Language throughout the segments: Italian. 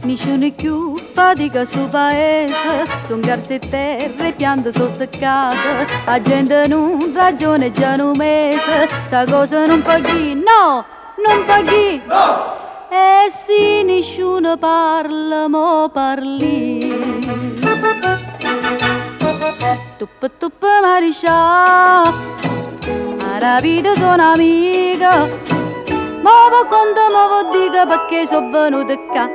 Nessuno più fatica sul paese, son garze e terre, piante sono seccate, la gente non ragione già un mese, sta cosa non paghi, no, non paghi, no! E se nessuno parla, mo parli. Tuppa tuppa mariscia, alla vita sono amica, muovo conto, muovo dica perché sono venuta qua.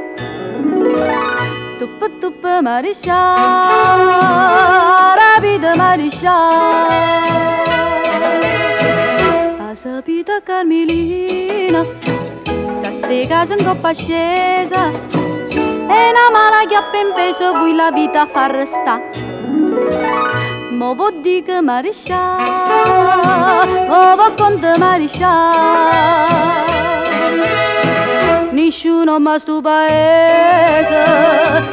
Tuppa tuppa mariscia, la vita mariscia. Ha sapito Carmelina, che ste case in coppa scesa, e una mala chiappa in peso, poi la vita fa resta. Mo vuol dire che mariscia, mo vuol conto mariscia. Nessuno ma sto paese,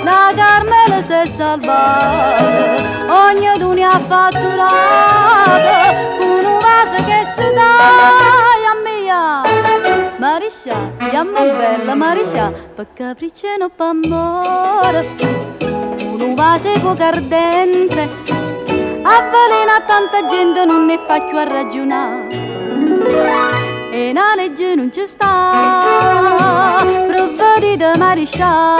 la Carmela si è salvata, ognuno ne ha fatturato, un vaso che si dà a mia. Mariscia, chiama bella Mariscia, per capriccio non fa amore, un vaso poco ardente, avvelena tanta gente, non ne fa più a ragionare. E una legge non ci sta, provvedita mariscia.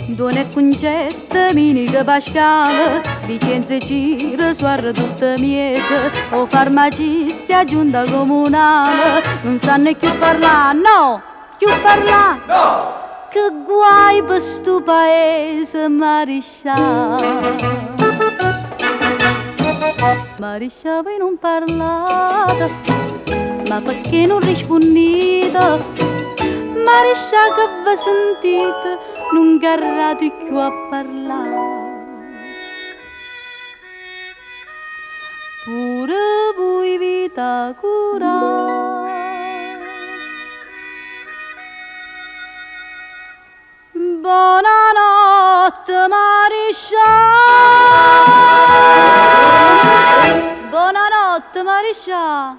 Due concette, minica pascale, Vicenza Ciro, suarra tutta miete, o farmacisti a giunta comunale, non sanno più parlare, no! Più parla, no! Che guai per sto paese, Mariscia. Mariscia, voi non parlate, ma perché non rispondete? Mariscia, che vi sentite, non garrate più a parlare. Pure voi vita curare. Buonanotte Mariscia, buonanotte Mariscia.